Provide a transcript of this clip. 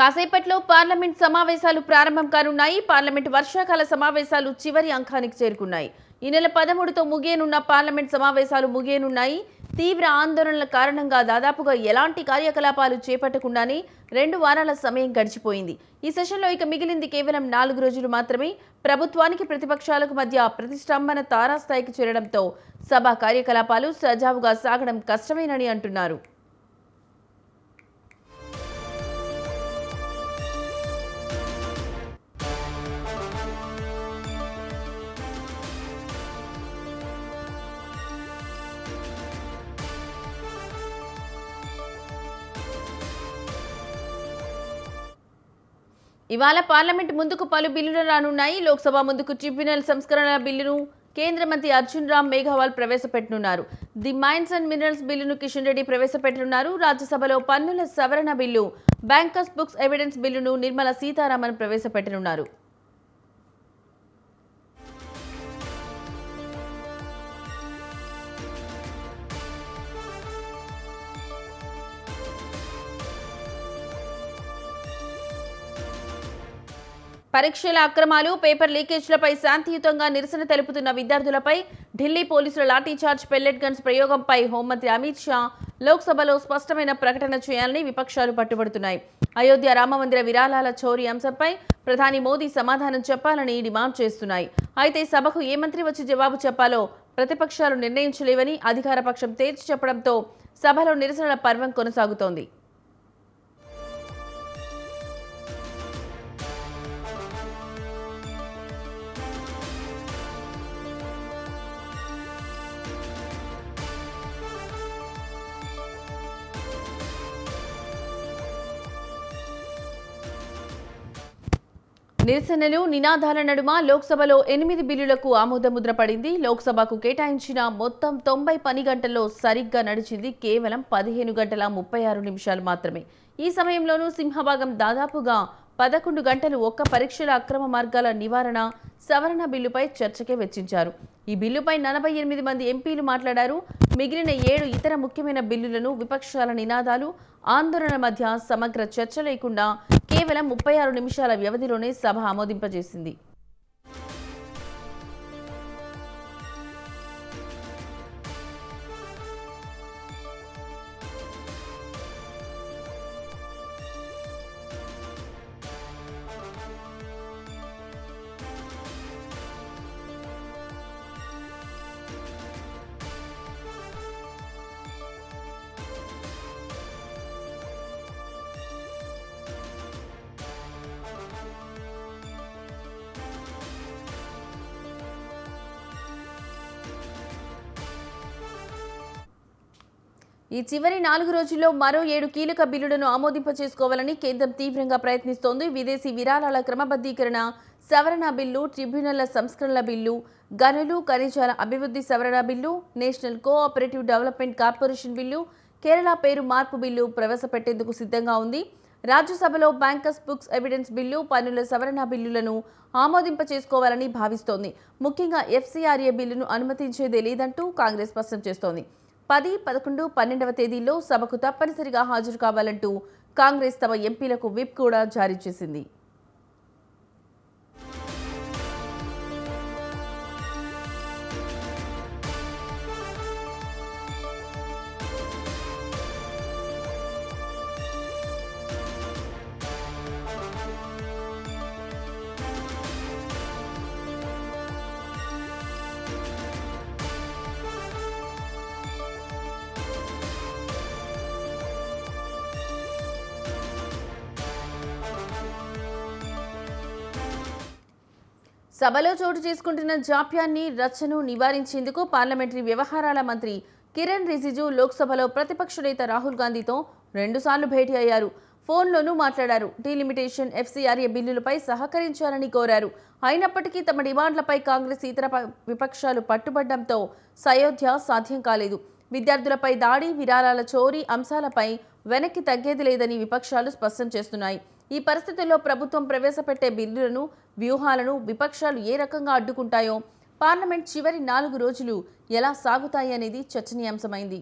కాసేపట్లో పార్లమెంట్ సమావేశాలు ప్రారంభం కానున్నాయి. పార్లమెంట్ వర్షాకాల సమావేశాలు చివరి అంకానికి చేరుకున్నాయి. ఈ నెల 13తో ముగియనున్న పార్లమెంట్ సమావేశాలు ముగియనున్నాయి. తీవ్ర ఆందోళనల కారణంగా దాదాపుగా ఎలాంటి కార్యకలాపాలు చేపట్టకుండానే 2 వారాల సమయం గడిచిపోయింది. ఈ సెషన్లో ఇక మిగిలింది కేవలం 4 రోజులు మాత్రమే. ప్రభుత్వానికి ప్రతిపక్షాలకు మధ్య ప్రతిష్టంభన తారాస్థాయికి చేరడంతో సభ కార్యకలాపాలు సజావుగా సాగడం కష్టమేనని అంటున్నారు. ఇవాళ పార్లమెంట్ ముందుకు పలు బిల్లులు రానున్నాయి. లోక్సభ ముందుకు ట్రిబ్యునల్ సంస్కరణల బిల్లును కేంద్ర మంత్రి అర్జున్ రామ్ మేఘవాల్ ప్రవేశపెట్టనున్నారు. ది మైన్స్ అండ్ మినరల్స్ బిల్లును కిషన్ రెడ్డి ప్రవేశపెట్టనున్నారు. రాజ్యసభలో పన్నుల సవరణ బిల్లు, బ్యాంకర్స్ బుక్స్ ఎవిడెన్స్ బిల్లును నిర్మలా సీతారామన్ ప్రవేశపెట్టనున్నారు. పరీక్షల అక్రమాలు, పేపర్ లీకేజ్లపై శాంతియుతంగా నిరసన తెలుపుతున్న విద్యార్థులపై ఢిల్లీ పోలీసుల లాఠీచార్జ్, పెల్లెట్ గన్స్ ప్రయోగంపై హోంమంత్రి అమిత్ షా లోక్సభలో స్పష్టమైన ప్రకటన చేయాలని విపక్షాలు పట్టుబడుతున్నాయి. అయోధ్య రామమందిర విరాళాల చోరీ అంశంపై ప్రధాని మోదీ సమాధానం చెప్పాలని డిమాండ్ చేస్తున్నాయి. అయితే సభకు ఏ మంత్రి వచ్చి జవాబు చెప్పాలో ప్రతిపక్షాలు నిర్ణయించలేవని అధికార పక్షం తేల్చి చెప్పడంతో సభలో నిరసనల పర్వం కొనసాగుతోంది. నిరసనలు, నినాదాల నడుమ లోక్సభలో 8 బిల్లులకు ఆమోదముద్ర పడింది. లోక్సభకు కేటాయించిన మొత్తం 90 పని గంటల్లో సరిగ్గా నడిచింది కేవలం 15 గంటల 36 నిమిషాలు మాత్రమే. ఈ సమయంలోనూ సింహభాగం దాదాపుగా 11 గంటలు ఒక్క పరీక్షల అక్రమ మార్గాల నివారణ సవరణ బిల్లుపై చర్చకే వెచ్చించారు. ఈ బిల్లుపై 48 మంది ఎంపీలు మాట్లాడారు. మిగిలిన 7 ఇతర ముఖ్యమైన బిల్లులను విపక్షాల నినాదాలు, ఆందోళన మధ్య సమగ్ర చర్చ లేకుండా కేవలం 36 నిమిషాల వ్యవధిలోనే సభ ఆమోదింపజేసింది. ఈ చివరి 4 రోజుల్లో మరో 7 కీలక బిల్లులను ఆమోదింపచేసుకోవాలని కేంద్రం తీవ్రంగా ప్రయత్నిస్తోంది. విదేశీ విరాళాల క్రమబద్ధీకరణ సవరణ బిల్లు, ట్రిబ్యునల్ల సంస్కరణల బిల్లు, గనులు ఖనిజాల అభివృద్ధి సవరణ bill, national cooperative development corporation bill, Kerala పేరు మార్పు బిల్లు ప్రవేశపెట్టేందుకు సిద్ధంగా ఉంది. రాజ్యసభలో బ్యాంకర్స్ బుక్స్ ఎవిడెన్స్ బిల్లు, పన్నుల సవరణ బిల్లులను ఆమోదింపచేసుకోవాలని భావిస్తోంది. ముఖ్యంగా ఎఫ్సీఆర్ఏ బిల్లును అనుమతించేదే లేదంటూ కాంగ్రెస్ స్పష్టం చేస్తోంది. 10, 11, 12వ తేదీల్లో సభకు తప్పనిసరిగా హాజరు కావాలంటూ కాంగ్రెస్ తమ ఎంపీలకు విప్ కూడా జారీ చేసింది. సభలో చోటు చేసుకుంటున్న జాప్యాన్ని, రచ్చను నివారించేందుకు పార్లమెంటరీ వ్యవహారాల మంత్రి కిరణ్ రిజిజు లోక్సభలో ప్రతిపక్ష నేత రాహుల్ గాంధీతో 2 సార్లు భేటీ అయ్యారు. ఫోన్లోనూ మాట్లాడారు. డీలిమిటేషన్, ఎఫ్సీఆర్ఏ బిల్లులపై సహకరించాలని కోరారు. అయినప్పటికీ తమ డిమాండ్లపై కాంగ్రెస్ ఇతర విపక్షాలు పట్టుబడ్డంతో సయోధ్య సాధ్యం కాలేదు. విద్యార్థులపై దాడి, విరాళాల చోరీ అంశాలపై వెనక్కి తగ్గేది లేదని విపక్షాలు స్పష్టం చేస్తున్నాయి. ఈ పరిస్థితుల్లో ప్రభుత్వం ప్రవేశపెట్టే బిల్లులను, వ్యూహాలను విపక్షాలు ఏ రకంగా అడ్డుకుంటాయో, పార్లమెంట్ చివరి 4 రోజులు ఎలా సాగుతాయి అనేది చర్చనీయాంశమైంది.